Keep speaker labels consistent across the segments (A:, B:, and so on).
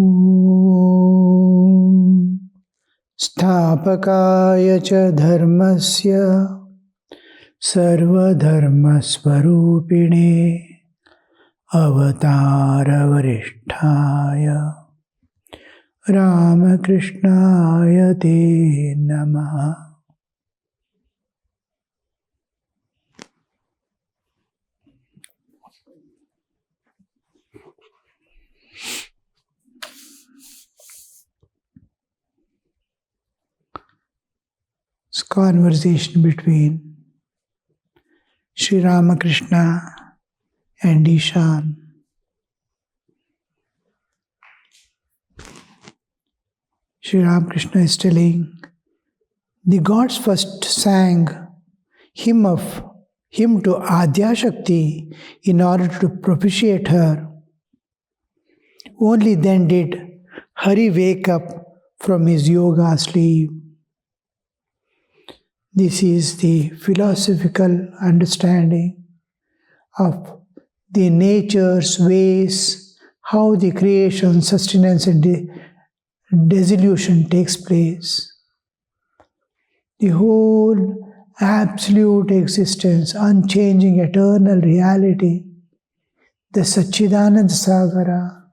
A: Om Sthapakaya cha dharmasya sarvadharmasvarupine avataravarishthaya Ramakrishnaya te namaha. This conversation between Sri Ramakrishna and Ishan. Sri Ramakrishna is telling, the gods first sang hymn to Adya Shakti in order to propitiate her. Only then did Hari wake up from his yoga sleep. This is the philosophical understanding of the nature's ways, how the creation, sustenance and dissolution takes place. The whole absolute existence, unchanging eternal reality, the Satchidananda Sagara,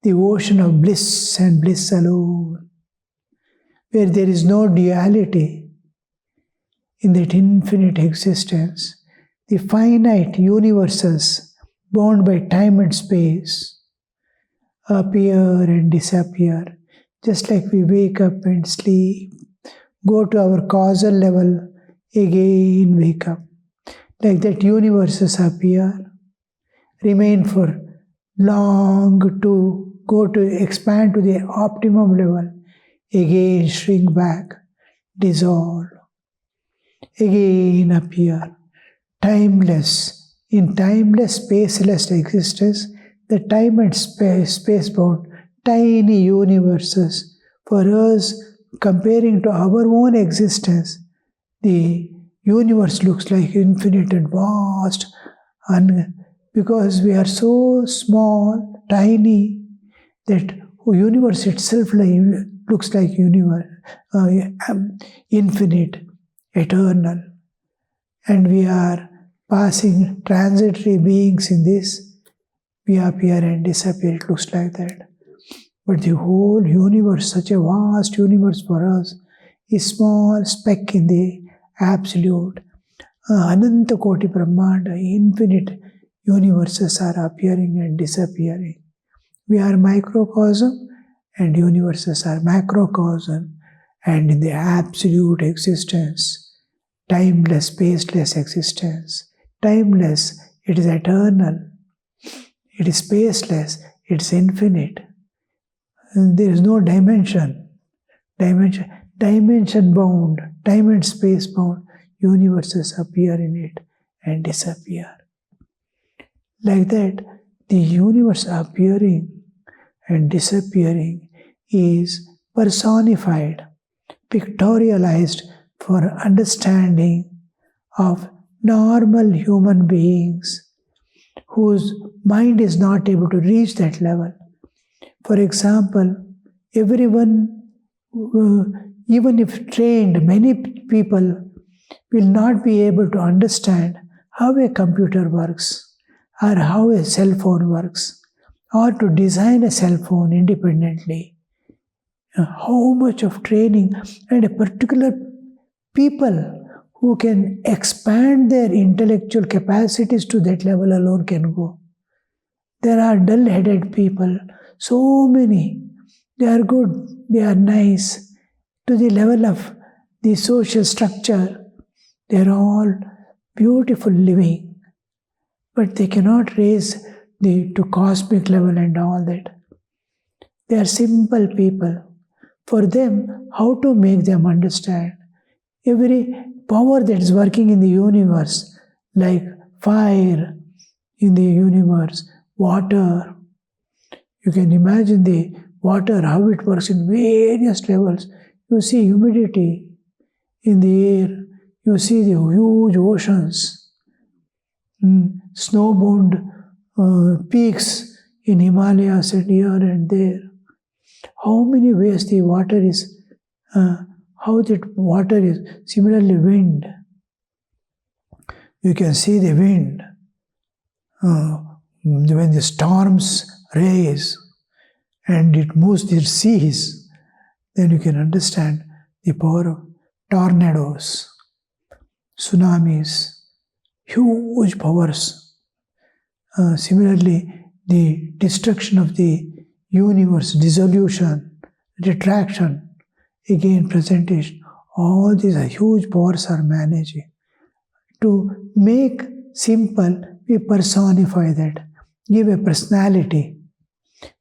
A: the ocean of bliss and bliss alone, where there is no duality. In that infinite existence, the finite universes bound by time and space appear and disappear, just like we wake up and sleep, go to our causal level, again wake up. Like that universes appear, remain for long to go to expand to the optimum level, again shrink back, dissolve, again appear. Timeless, in timeless, spaceless existence, the time and space-bound, tiny universes. For us, comparing to our own existence, the universe looks like infinite and vast, and because we are so small, tiny, that universe itself looks like infinite, eternal, and we are passing transitory beings in this. We appear and disappear, it looks like that. But the whole universe, such a vast universe for us, is small speck in the absolute. Ananta Koti Brahmanda, infinite universes are appearing and disappearing. We are microcosm and universes are macrocosm, and in the absolute existence, timeless, spaceless existence. Timeless, it is eternal. It is spaceless, it is infinite. And there is no dimension. Dimension bound, time and space bound, universes appear in it and disappear. Like that, the universe appearing and disappearing is personified, pictorialized for understanding of normal human beings whose mind is not able to reach that level. For example, everyone, even if trained, many people will not be able to understand how a computer works or how a cell phone works or to design a cell phone independently. How much of training and a particular people who can expand their intellectual capacities to that level alone can go. There are dull-headed people, so many. They are good, they are nice. To the level of the social structure, they are all beautiful living. But they cannot raise to cosmic level and all that. They are simple people. For them, how to make them understand? Every power that is working in the universe, like fire in the universe, water. You can imagine the water, how it works in various levels. You see humidity in the air. You see the huge oceans, snowbound peaks in Himalayas and here and there. How many ways the water is, how that water is. Similarly, wind. You can see the wind. When the storms rise and it moves the seas, then you can understand the power of tornadoes, tsunamis, huge powers. Similarly, the destruction of the universe, dissolution, retraction, again presentation, all these huge powers are managing. To make simple, we personify that, give a personality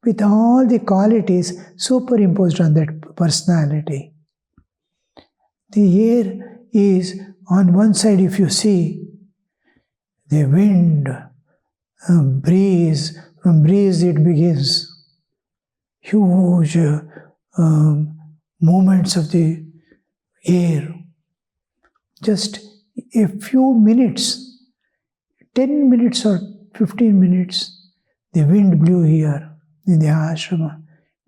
A: with all the qualities superimposed on that personality. The air is on one side, if you see, the wind, breeze, from breeze it begins. Huge movements of the air. Just a few minutes, 10 minutes or 15 minutes, the wind blew here in the ashrama,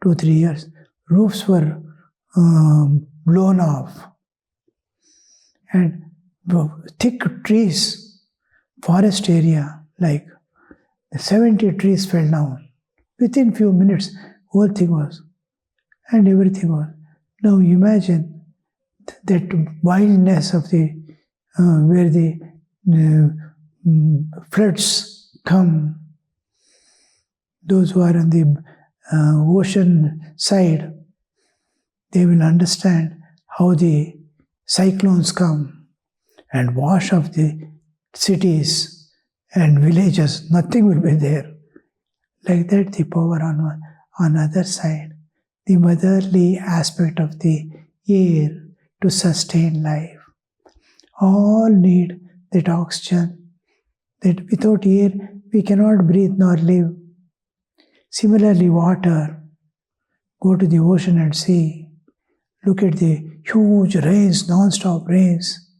A: 2-3 years. Roofs were blown off. And thick trees, forest area, like 70 trees fell down. Within few minutes, whole thing was, and everything was. Now imagine that wildness of the, where the floods come. Those who are on the ocean side, they will understand how the cyclones come and wash off the cities and villages. Nothing will be there. Like that, the power on other side, the motherly aspect of the air to sustain life. All need that oxygen, that without air we cannot breathe nor live. Similarly, water. Go to the ocean and see. Look at the huge rains, non-stop rains,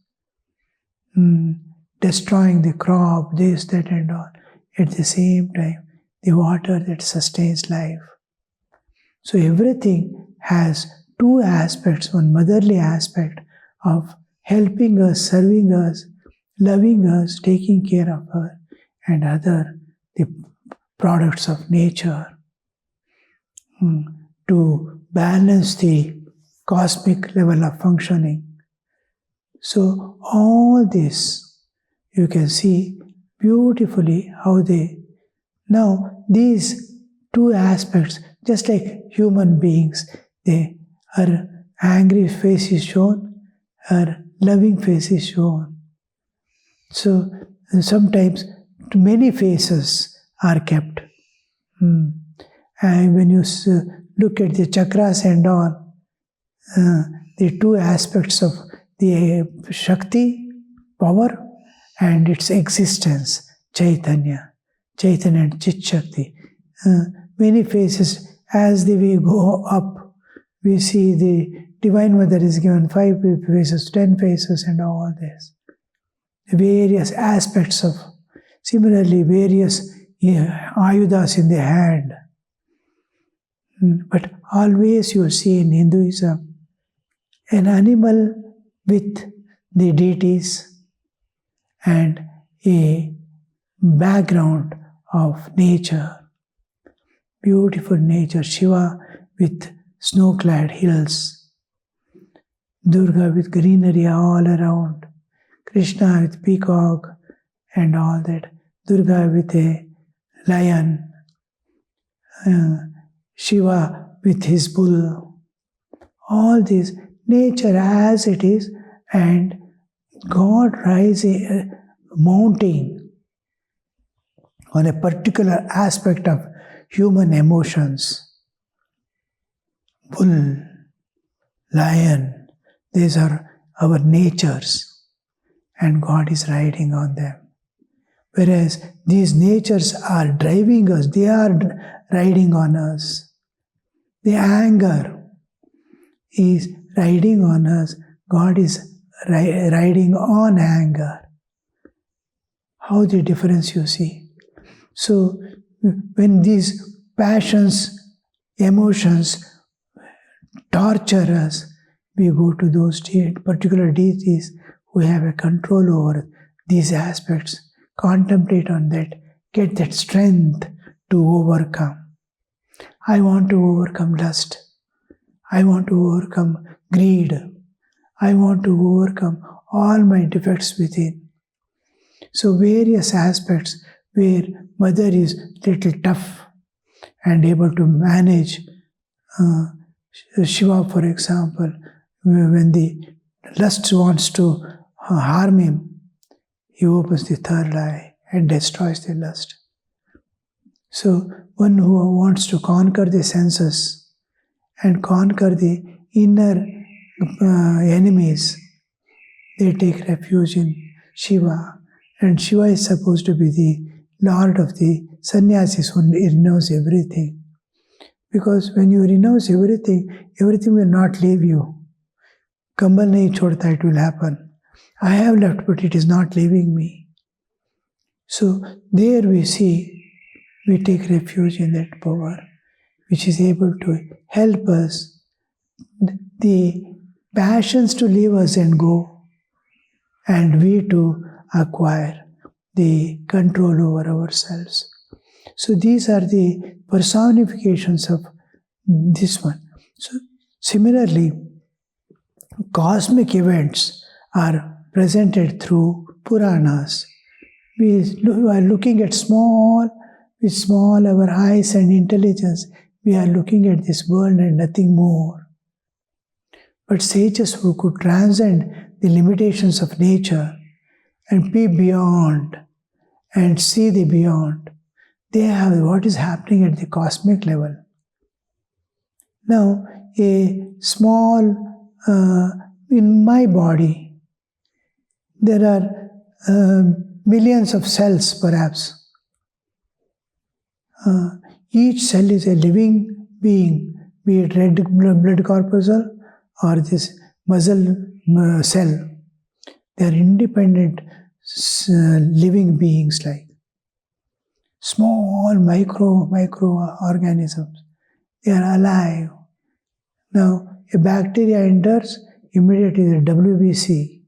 A: destroying the crop, this, that and all. At the same time, the water that sustains life. So everything has two aspects, one motherly aspect of helping us, serving us, loving us, taking care of us, and other, the products of nature, to balance the cosmic level of functioning. So all this, you can see beautifully how now these two aspects, just like human beings, our angry face is shown, our loving face is shown. So sometimes many faces are kept. And when you look at the chakras and all, the two aspects of the Shakti, power, and its existence, Chaitanya and Chit Shakti. Many faces, as we go up, we see the Divine Mother is given 5 faces, 10 faces, and all this. Various aspects of, similarly, various ayudas in the hand. But always you see in Hinduism an animal with the deities and a background of nature, beautiful nature, Shiva with snow-clad hills, Durga with greenery all around, Krishna with peacock and all that, Durga with a lion, Shiva with his bull, all this nature as it is, and God mounting on a particular aspect of human emotions. Bull, lion, these are our natures, and God is riding on them. Whereas these natures are driving us, they are riding on us. The anger is riding on us, God is riding on anger. How the difference you see. So when these passions, emotions torture us, we go to those particular deities who have a control over these aspects, contemplate on that, get that strength to overcome. I want to overcome lust. I want to overcome greed. I want to overcome all my defects within. So various aspects where mother is little tough and able to manage. Shiva, for example, when the lust wants to harm him, he opens the third eye and destroys the lust. So one who wants to conquer the senses and conquer the inner enemies, they take refuge in Shiva. And Shiva is supposed to be the Lord of the sannyasis who renounce everything. Because when you renounce everything, everything will not leave you. Kambal nahi chhodta, it will happen. I have left, but it is not leaving me. So there we see, we take refuge in that power, which is able to help us, the passions to leave us and go, and we to acquire the control over ourselves. So these are the personifications of this one. So similarly, cosmic events are presented through Puranas. We are looking at with small our eyes and intelligence, we are looking at this world and nothing more. But sages who could transcend the limitations of nature and be beyond and see the beyond, they have what is happening at the cosmic level. Now, a small, in my body, there are millions of cells perhaps. Each cell is a living being, be it red blood corpuscle or this muscle cell. They are independent living beings, like small microorganisms. They are alive. Now, a bacteria enters, immediately the WBC,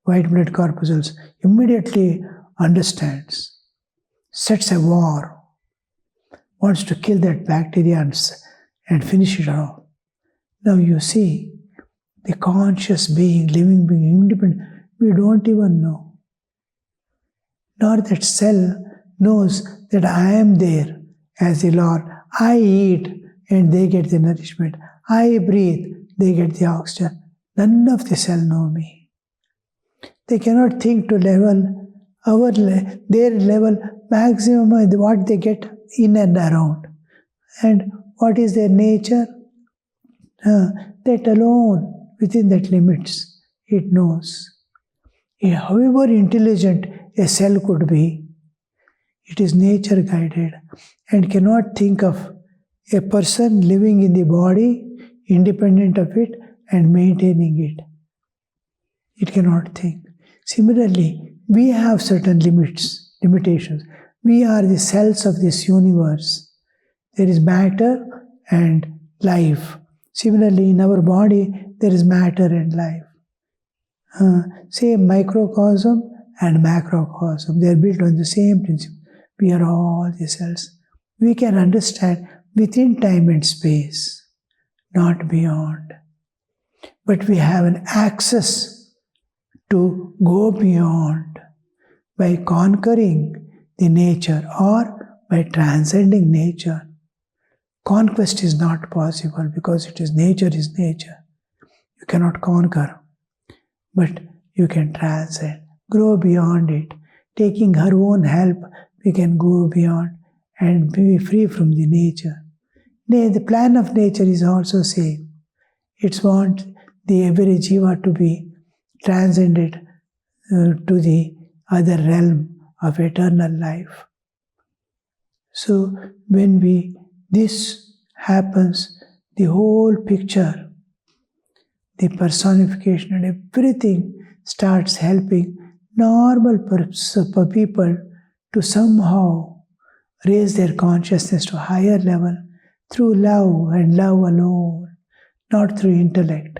A: white blood corpuscles, immediately understands, sets a war, wants to kill that bacteria and finish it off. Now you see, the conscious being, living being, independent, we don't even know. Nor that cell knows that I am there as the Lord. I eat and they get the nourishment. I breathe, they get the oxygen. None of the cell know me. They cannot think to level, their level maximum, what they get in and around. And what is their nature? That alone, within that limits, it knows. However intelligent a cell could be, it is nature guided and cannot think of a person living in the body, independent of it and maintaining it. It cannot think. Similarly, we have certain limitations. We are the cells of this universe. There is matter and life. Similarly, in our body, there is matter and life. Same microcosm and macrocosm. They are built on the same principle. We are all the cells. We can understand within time and space, not beyond. But we have an access to go beyond by conquering the nature or by transcending nature. Conquest is not possible because it is nature is nature. You cannot conquer, but you can transcend, grow beyond it. Taking her own help, we can go beyond and be free from the nature. The plan of nature is also same. It wants the every jiva to be transcended to the other realm of eternal life. So when this happens, the whole picture, the personification and everything starts helping normal people to somehow raise their consciousness to a higher level through love and love alone. not through intellect,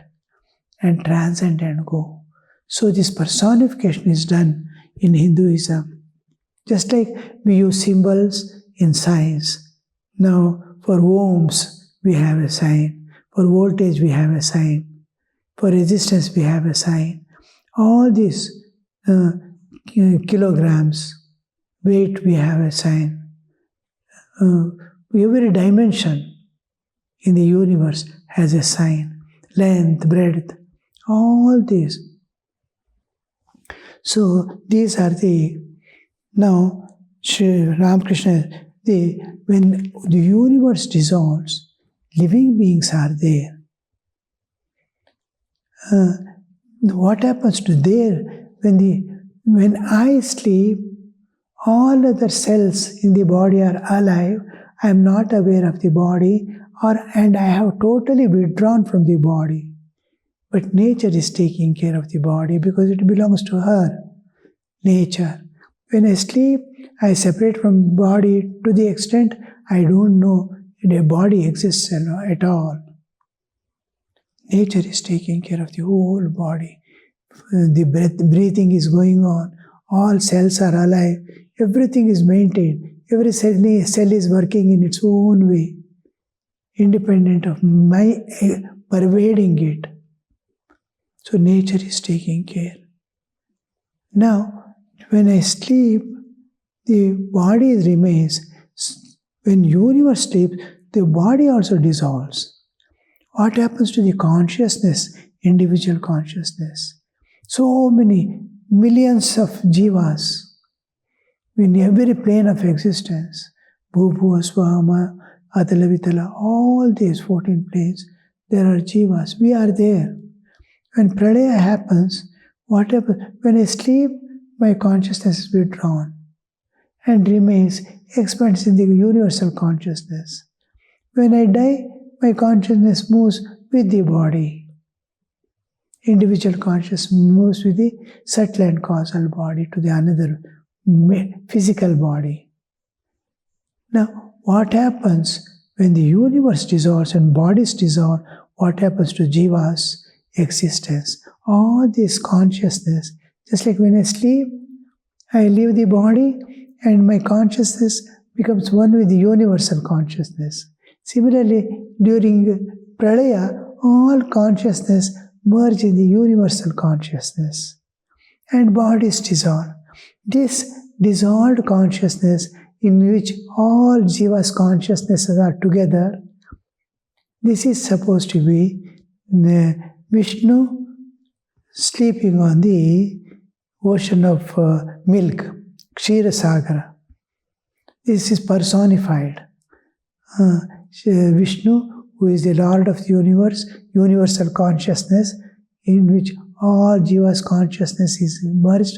A: and transcend and go. So this personification is done in Hinduism. Just like we use symbols in science. Now, for ohms, we have a sign. For voltage, we have a sign. For resistance, we have a sign. All these kilograms, weight, we have a sign. Every dimension in the universe has a sign. Length, breadth, all these. So these are the, now Sri Ramakrishna, when the universe dissolves, living beings are there. What happens to there? When I sleep, all other cells in the body are alive. I am not aware of the body, and I have totally withdrawn from the body. But nature is taking care of the body because it belongs to her. Nature. When I sleep, I separate from body to the extent I don't know the body exists at all. Nature is taking care of the whole body. The breathing is going on. All cells are alive. Everything is maintained. Every cell is working in its own way, independent of my pervading it. So nature is taking care. Now, when I sleep, the body remains. When universe sleeps, the body also dissolves. What happens to the consciousness, individual consciousness? So many millions of jivas in every plane of existence, Bhubhu, Swama, Atala, Vitala, all these 14 planes, there are jivas. We are there. When pralaya happens, what happens? When I sleep, my consciousness is withdrawn and remains, expands in the universal consciousness. When I die, my consciousness moves with the body. Individual consciousness moves with the subtle and causal body to the another physical body. Now, what happens when the universe dissolves and bodies dissolve? What happens to jiva's existence? All this consciousness, just like when I sleep, I leave the body and my consciousness becomes one with the universal consciousness. Similarly, during pralaya, all consciousness merge in the universal consciousness and bodies dissolve. This dissolved consciousness in which all jivas' consciousnesses are together, this is supposed to be Vishnu sleeping on the ocean of milk, Kshira Sagara. This is personified. Vishnu, who is the Lord of the universe, universal consciousness, in which all jivas' consciousness is merged,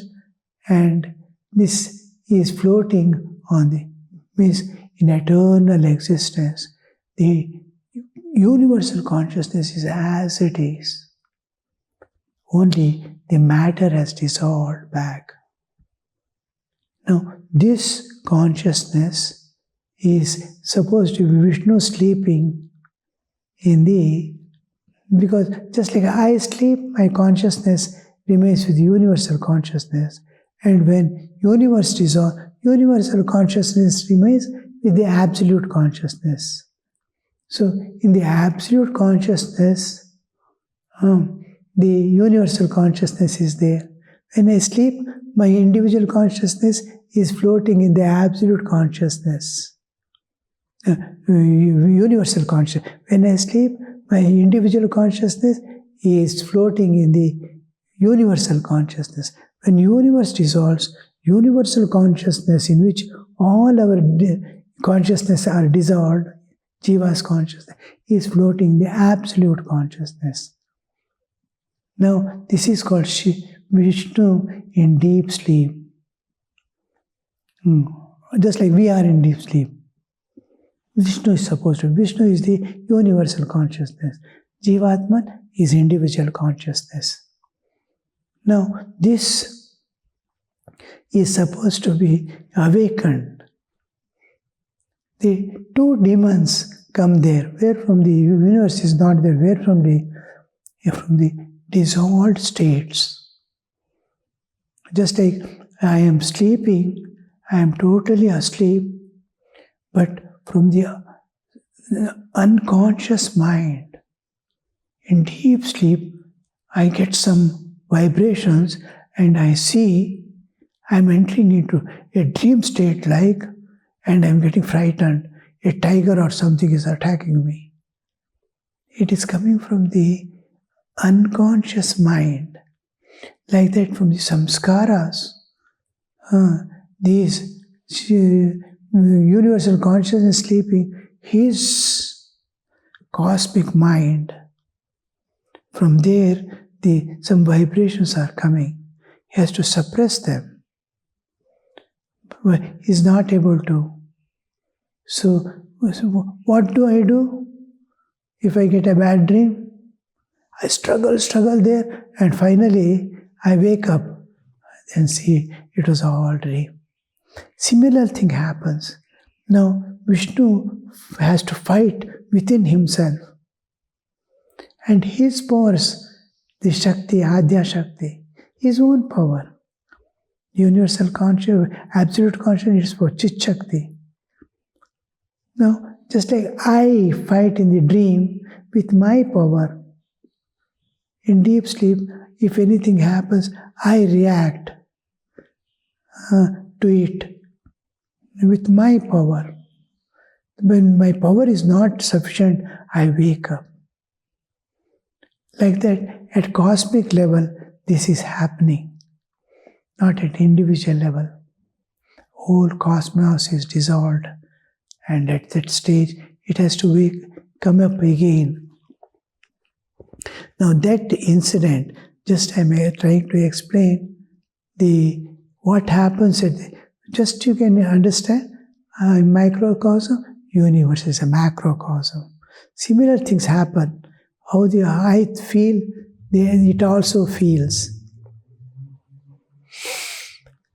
A: and this is floating on means in eternal existence. The universal consciousness is as it is. Only the matter has dissolved back. Now, this consciousness is supposed to be Vishnu sleeping because just like I sleep, my consciousness remains with universal consciousness. And when universe dissolves, universal consciousness remains with the absolute consciousness. So, in the absolute consciousness, the universal consciousness is there. When I sleep, my individual consciousness is floating in the absolute consciousness. Universal consciousness. When I sleep, my individual consciousness is floating in the universal consciousness. When universe dissolves, universal consciousness in which all our consciousness are dissolved, jiva's consciousness, is floating in the absolute consciousness. Now, this is called Vishnu in deep sleep. Just like we are in deep sleep. Vishnu is supposed to. Vishnu is the universal consciousness. Jivatman is individual consciousness. Now, this is supposed to be awakened. The two demons come there. Where from the universe is not there? Where from the dissolved states? Just like I am sleeping, I am totally asleep, but from the unconscious mind, in deep sleep, I get some vibrations and I see I'm entering into a dream state and I'm getting frightened. A tiger or something is attacking me. It is coming from the unconscious mind. Like that, from the samskaras, these universal consciousness sleeping, his cosmic mind, from there some vibrations are coming. He has to suppress them, but he's not able to. So what do I do if I get a bad dream? I struggle there, and finally I wake up and see it was all dream. Similar thing happens. Now Vishnu has to fight within himself. And his powers, the Shakti, Adya Shakti, his own power. Universal consciousness, absolute consciousness is for Chit Shakti. Now, just like I fight in the dream with my power, in deep sleep, if anything happens, I react to it with my power. When my power is not sufficient, I wake up. Like that, at cosmic level, this is happening, not at individual level. Whole cosmos is dissolved, and at that stage, it has to come up again. Now that incident, just I'm trying to explain what happens just you can understand, microcosm, universe is a macrocosm. Similar things happen. How the I feel, it also feels.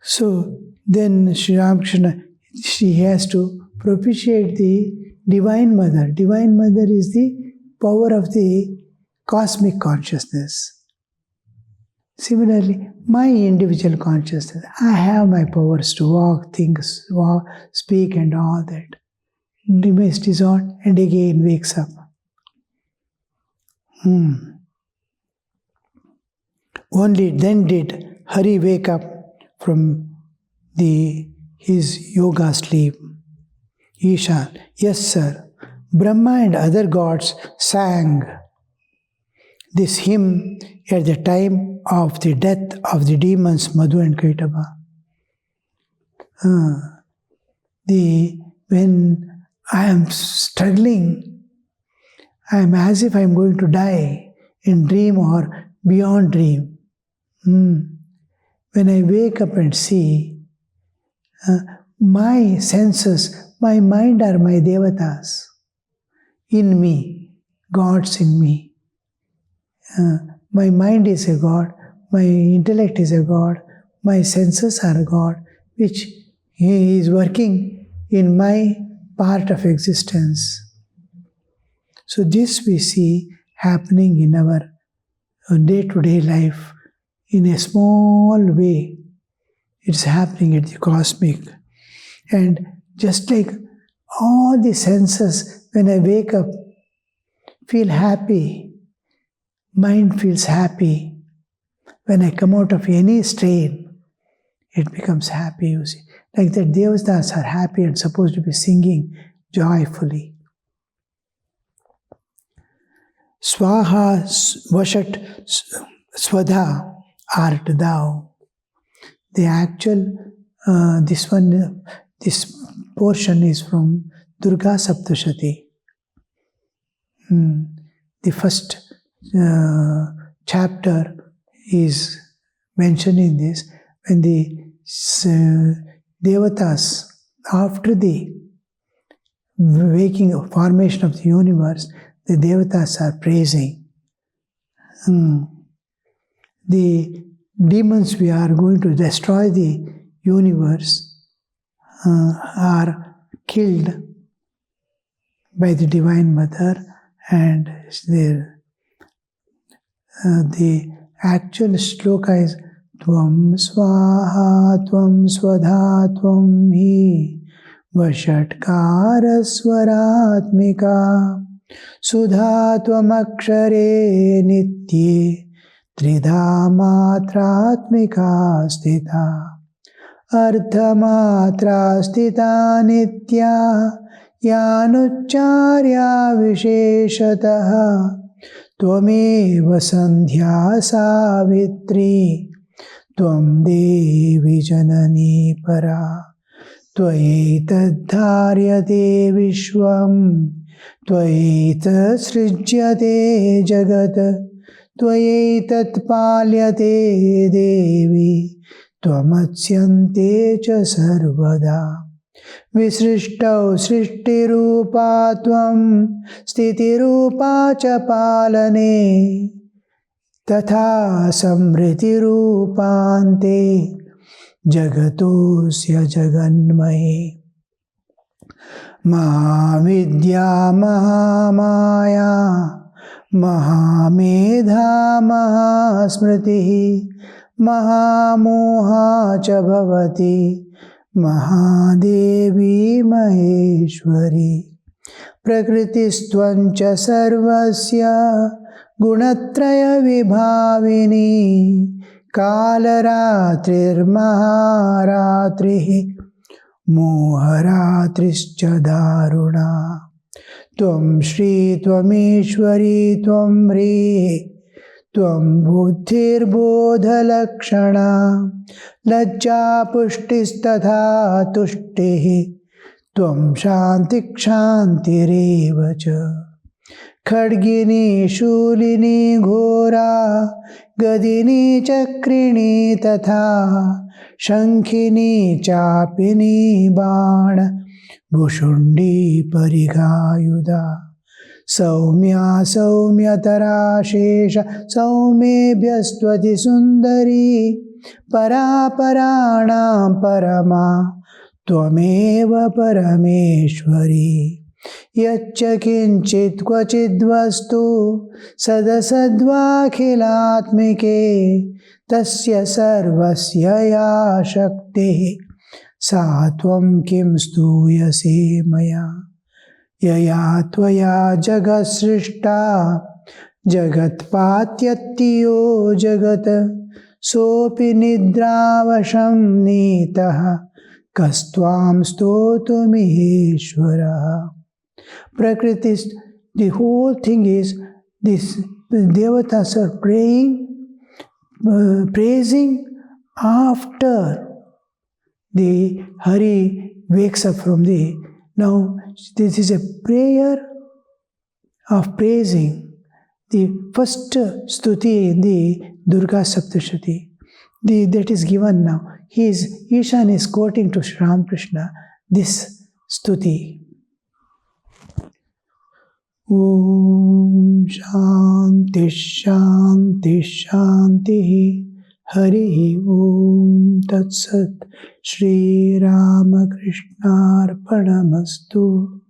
A: So then Sri Ramakrishna, she has to propitiate the Divine Mother. Divine Mother is the power of the cosmic consciousness. Similarly, my individual consciousness, I have my powers to walk, think, speak and all that. Remains dissolved and again wakes up. Only then did Hari wake up from his yoga sleep. Ishan, yes sir, Brahma and other gods sang this hymn at the time of the death of the demons Madhu and Kaitaba. When I am struggling, I am as if I am going to die in dream or beyond dream. When I wake up and see, my senses, my mind are my devatas in me, gods in me. My mind is a god, my intellect is a god, my senses are a god, which he is working in my part of existence. So this we see happening in our day-to-day life in a small way. It's happening at the cosmic. And just like all the senses, when I wake up, feel happy, mind feels happy. When I come out of any strain, it becomes happy, you see. Like that, Devatas are happy and supposed to be singing joyfully. Swaha Vashat Swadha art thou. The actual, this portion is from Durga Saptashati. The first chapter is mentioning this when the Devatas, after the formation of the universe, the Devatas are praising. The demons we are going to destroy the universe are killed by the Divine Mother, and the actual sloka is Tvam Swaha Tvam Swadha Tvam Hi Vashatkara Swaratmika Sudha Tvam Akshare Nitye Tridha Matratmika Stita Ardhamatra Stita Nitya Yanucharya Visheshataha Tvameva Sandhya Savitri Tvam Devi Janani Para Tvayetadharyate Vishwam Tvayetad Jagat Tvayetadpalyate Devi Tvamatsyante Cha Sarvada Visrishtau Srishtirupa Tvam Stitirupa Cha Palane Tatha Samritirupante Jagatosya Jaganmahe Mahavidya Mahamaya Mahamedha Mahasmriti Mahamoha Cha Bhavati Mahadevi Maheshwari Prakritistvancha Sarvasya Gunatraya Vibhavini Kalaratrir Maharatrihi Moharatrischa Daruna Tvam Shri Tvameshwari Tvam Re Tvam Buddhir Bodha Lakshana Lajja Pushtistatha Tushtihi Tvam Shantik Shantirevacha Khadgini Shulini Ghora Gadini Chakrini Tatha Shankhini Chapini Bana Bhushundi Parigayuda Saumya Saumyatara Shesha Saumebhyastvati Sundari Paraparanam Parama Tvameva Parameshwari Yaccha Kinchit Kvachidvastu Sadasadvakhilatmike Tasya Sarvasya Ya Shakti Satvam Kim Stuyase Maya Yaya Tvaya Jagat Srishta Jagat Patyattiyo Jagat Sopi Nidravasham Nitaha Kastvam Stotumiheshwara Prakriti, the whole thing is this devatas are praising after the Hari wakes up from the. Now, this is a prayer of praising. The first stuti in the Durga Saptashati, that is given now. Ishan is quoting to Sri Ramakrishna this stuti. Om Shanti Shanti Shanti Hari Om Tat Sat Shri Ramakrishna Arpanamastu.